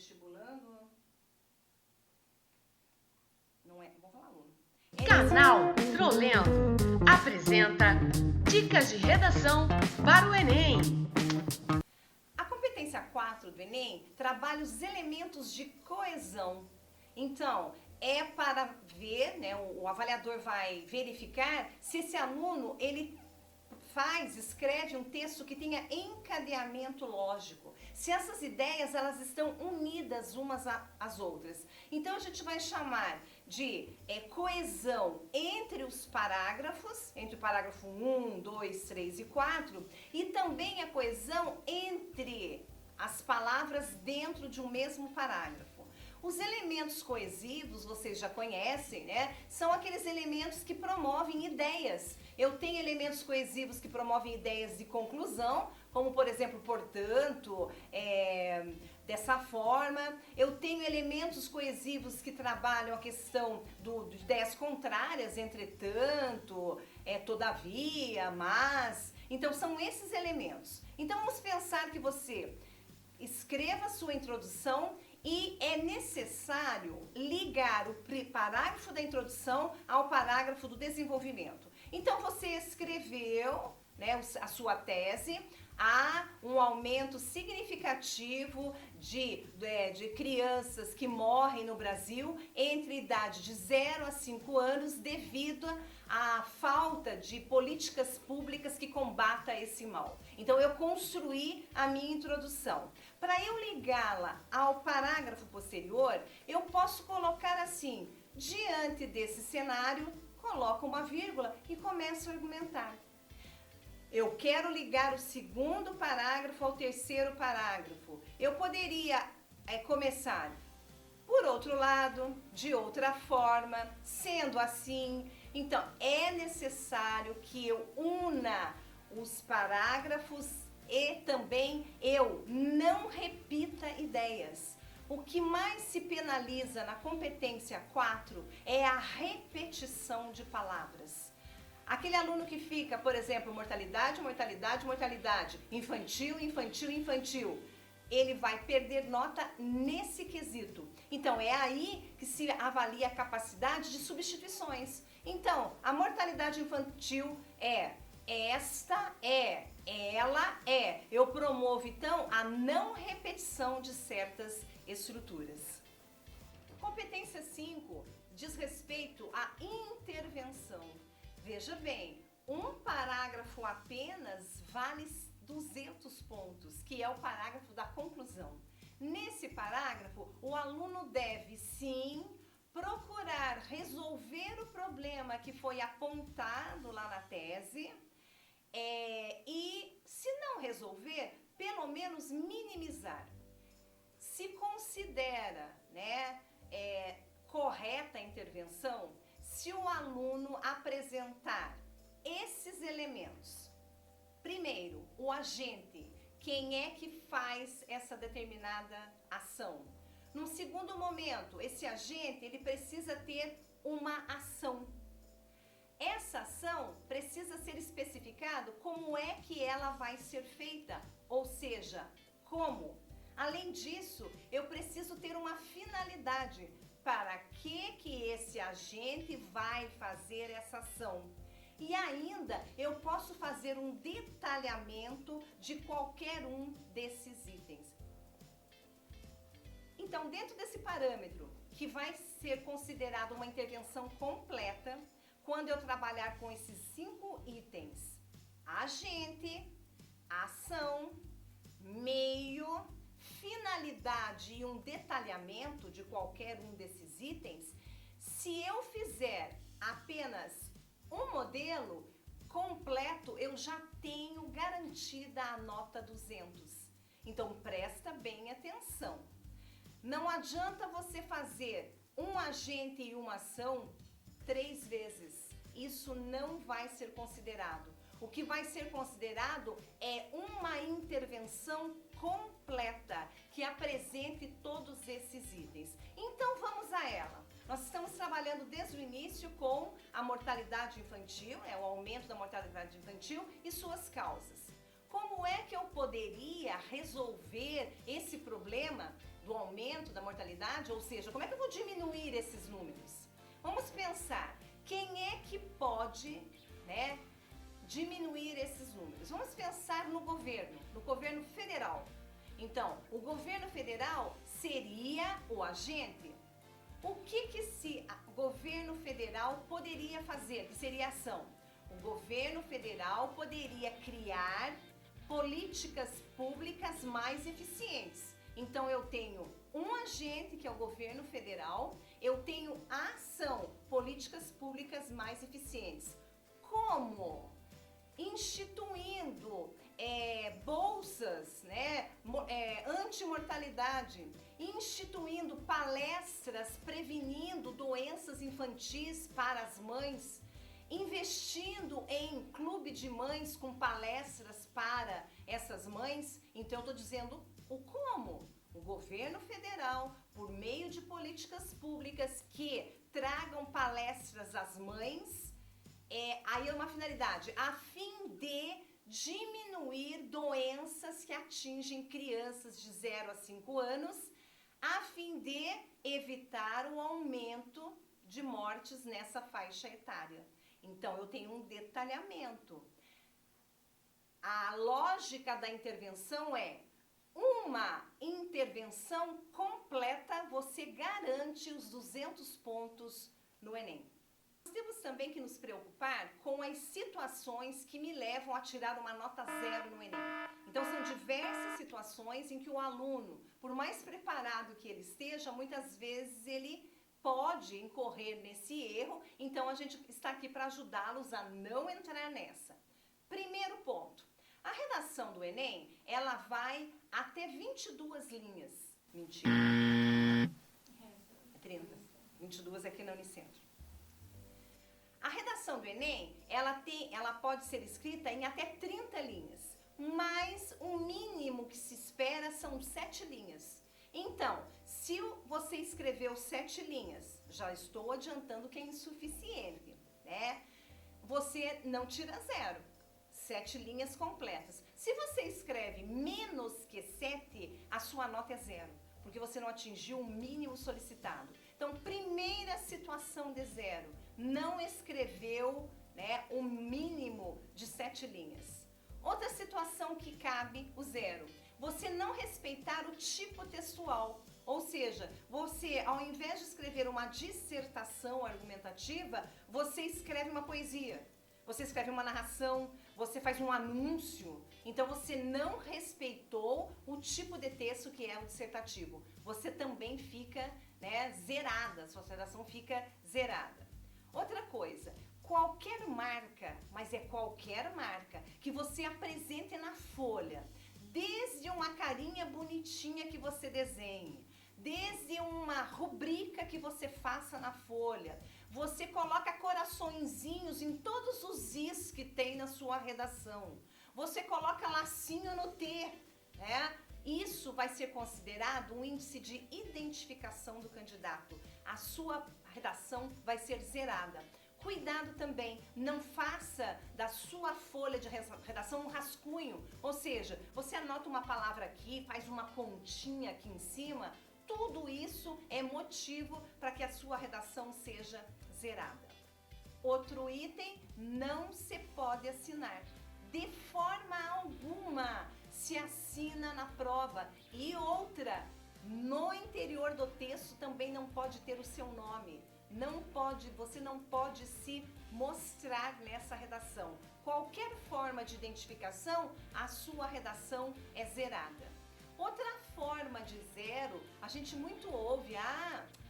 vestibulando. Não é? Vou falar aluno. Canal Trolendo apresenta dicas de redação para o Enem. A competência 4 do Enem trabalha os elementos de coesão. Então, é para ver, né, o avaliador vai verificar se esse aluno, ele escreve um texto que tenha encadeamento lógico. Se essas ideias, elas estão unidas umas às outras. Então, a gente vai chamar de coesão entre os parágrafos, entre o parágrafo 1, 2, 3 e 4, e também a coesão entre as palavras dentro de um mesmo parágrafo. Os elementos coesivos, vocês já conhecem, né? São aqueles elementos que promovem ideias. Eu tenho elementos coesivos que promovem ideias de conclusão, como, por exemplo, portanto, dessa forma. Eu tenho elementos coesivos que trabalham a questão de ideias contrárias, entretanto, todavia, mas. Então, são esses elementos. Então, vamos pensar que você escreva a sua introdução e é necessário ligar o parágrafo da introdução ao parágrafo do desenvolvimento. Então, você escreveu, né, a sua tese, há um aumento significativo de crianças que morrem no Brasil entre idade de 0 a 5 anos devido à falta de políticas públicas que combata esse mal. Então, eu construí a minha introdução. Para eu ligá-la ao parágrafo posterior, eu posso colocar assim: diante desse cenário, coloco uma vírgula e começo a argumentar. Eu quero ligar o segundo parágrafo ao terceiro parágrafo. Eu poderia começar por outro lado, de outra forma, sendo assim. Então, é necessário que eu una os parágrafos e também eu não repita ideias. O que mais se penaliza na competência 4 é a repetição de palavras. Aquele aluno que fica, por exemplo, mortalidade, mortalidade, mortalidade, infantil, infantil, infantil, ele vai perder nota nesse quesito. Então, é aí que se avalia a capacidade de substituições. Então, a mortalidade infantil é esta, ela é. Eu promovo, então, a não repetição de certas estruturas. Competência 5 diz respeito à intervenção. Veja bem, um parágrafo apenas vale 200 pontos, que é o parágrafo da conclusão. Nesse parágrafo, o aluno deve, sim, procurar resolver o problema que foi apontado lá na tese, e, se não resolver, pelo menos minimizar. Se considera, né, correta a intervenção se o aluno apresentar esses elementos. Primeiro, o agente, quem é que faz essa determinada ação. Num segundo momento, esse agente, ele precisa ter uma ação. Essa ação precisa ser especificado como é que ela vai ser feita, ou seja, como. Além disso, eu preciso ter uma finalidade. Para que esse agente vai fazer essa ação? E ainda, eu posso fazer um detalhamento de qualquer um desses itens. Então, dentro desse parâmetro, que vai ser considerado uma intervenção completa, quando eu trabalhar com esses 5 itens: agente, ação, meio, finalidade e um detalhamento de qualquer um desses itens, se eu fizer apenas um modelo completo, eu já tenho garantida a nota 200. Então, presta bem atenção. Não adianta você fazer um agente e uma ação 3 vezes. Isso não vai ser considerado. O que vai ser considerado é uma intervenção completa, que apresente todos esses itens. Então, vamos a ela. Nós estamos trabalhando desde o início com a mortalidade infantil, o aumento da mortalidade infantil e suas causas. Como é que eu poderia resolver esse problema do aumento da mortalidade, ou seja, como é que eu vou diminuir esses números? Vamos pensar, quem é que pode, né, diminuir esses números? Vamos pensar no governo federal. Então, o governo federal seria o agente? O que esse governo federal poderia fazer, que seria ação? O governo federal poderia criar políticas públicas mais eficientes. Então, eu tenho um agente, que é o governo federal, eu tenho a ação, políticas públicas mais eficientes. Como? Instituindo bolsas, né, anti-mortalidade, instituindo palestras prevenindo doenças infantis para as mães, investindo em clube de mães com palestras para essas mães. Então eu estou dizendo o como. O governo federal, por meio de políticas públicas que tragam palestras às mães, aí é uma finalidade, a fim de diminuir doenças que atingem crianças de 0 a 5 anos, a fim de evitar o aumento de mortes nessa faixa etária. Então, eu tenho um detalhamento. A lógica da intervenção é uma intervenção completa, você garante os 200 pontos no Enem. Nós temos também que nos preocupar com as situações que me levam a tirar uma nota 0 no Enem. Então, são diversas situações em que o aluno, por mais preparado que ele esteja, muitas vezes ele pode incorrer nesse erro. Então, a gente está aqui para ajudá-los a não entrar nessa. Primeiro ponto. A redação do Enem, ela vai até 22 linhas. Mentira. É 30. 22 aqui na Unicentro. A redação do Enem, ela pode ser escrita em até 30 linhas, mas o mínimo que se espera são 7 linhas. Então, se você escreveu 7 linhas, já estou adiantando que é insuficiente, né? Você não tira 0. 7 linhas completas. Se você escreve menos que 7, a sua nota é 0, porque você não atingiu o mínimo solicitado. Então, primeira situação de 0, não escreveu, né, o mínimo de 7 linhas. Outra situação que cabe o 0, você não respeitar o tipo textual. Ou seja, você, ao invés de escrever uma dissertação argumentativa, você escreve uma poesia. Você escreve uma narração, você faz um anúncio. Então, você não respeitou o tipo de texto que é o dissertativo. Você também fica, né, zerada, sua redação fica zerada. Outra coisa, qualquer marca, mas é qualquer marca, que você apresente na folha, desde uma carinha bonitinha que você desenhe, desde uma rubrica que você faça na folha, você coloca coraçõezinhos em todos os is que tem na sua redação, você coloca lacinho no T, né? Isso vai ser considerado um índice de identificação do candidato. A sua redação vai ser zerada. Cuidado também, não faça da sua folha de redação um rascunho, ou seja, você anota uma palavra aqui, faz uma pontinha aqui em cima. Tudo isso é motivo para que a sua redação seja zerada. Outro item, não se pode assinar. De forma alguma se assina na prova. E outra, no interior do texto também não pode ter o seu nome. Você não pode se mostrar nessa redação. Qualquer forma de identificação, a sua redação é zerada. Outra forma de 0, a gente muito ouve,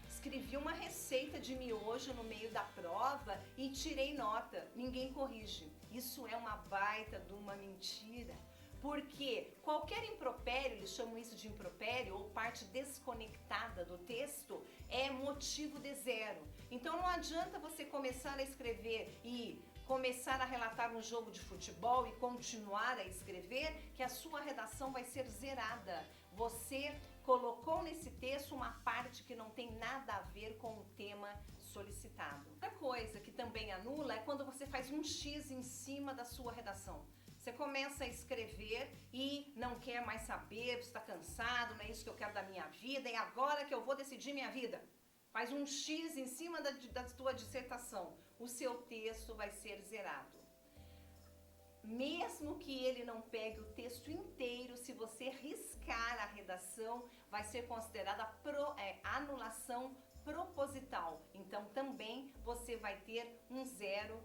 escrevi uma receita de miojo no meio da prova e tirei nota, ninguém corrige. Isso é uma baita de uma mentira, porque qualquer impropério, eles chamam isso de impropério, ou parte desconectada do texto, é motivo de 0. Então não adianta você começar a escrever e começar a relatar um jogo de futebol e continuar a escrever, que a sua redação vai ser zerada. Você colocou nesse texto uma parte que não tem nada a ver com o tema solicitado. Outra coisa que também anula é quando você faz um X em cima da sua redação. Você começa a escrever e não quer mais saber, você está cansado, não é isso que eu quero da minha vida, é agora que eu vou decidir minha vida. Faz um X em cima da tua dissertação. O seu texto vai ser zerado. Mesmo que ele não pegue o texto inteiro, se você riscar a redação, vai ser considerada anulação proposital. Então também você vai ter um 0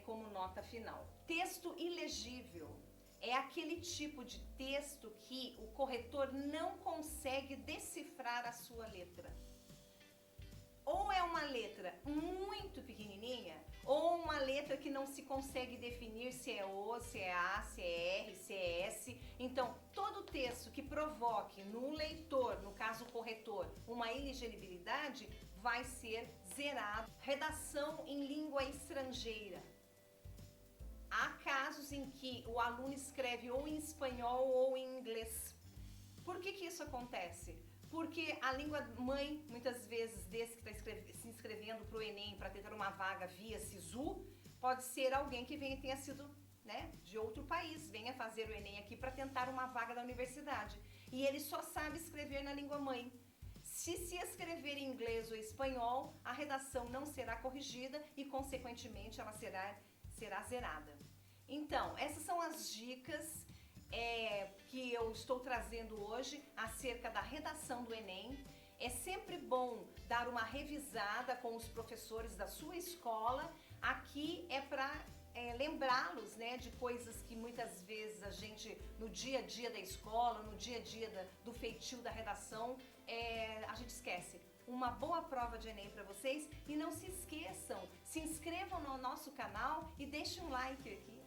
como nota final. Texto ilegível é aquele tipo de texto que o corretor não consegue decifrar a sua letra. Ou é uma letra muito pequenininha, ou uma letra que não se consegue definir se é O, se é A, se é R, se é S. Então, todo texto que provoque no leitor, no caso o corretor, uma ilegibilidade, vai ser zerado. Redação em língua estrangeira. Há casos em que o aluno escreve ou em espanhol ou em inglês. Por que isso acontece? Porque a língua mãe, muitas vezes, desse que está se inscrevendo para o Enem para tentar uma vaga via SISU, pode ser alguém que tenha sido de outro país, venha fazer o Enem aqui para tentar uma vaga da universidade. E ele só sabe escrever na língua mãe. Se escrever em inglês ou espanhol, a redação não será corrigida e, consequentemente, ela será zerada. Então, essas são as dicas que eu estou trazendo hoje acerca da redação do Enem. É sempre bom dar uma revisada com os professores da sua escola. Aqui é para lembrá-los de coisas que muitas vezes a gente, no dia a dia da escola, no dia a dia do feitio da redação, a gente esquece. Uma boa prova de Enem para vocês e não se esqueçam, se inscrevam no nosso canal e deixem um like aqui.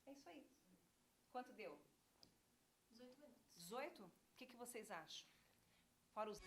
É isso aí. Quanto deu? 18 minutos. 18? O que vocês acham? Fora os...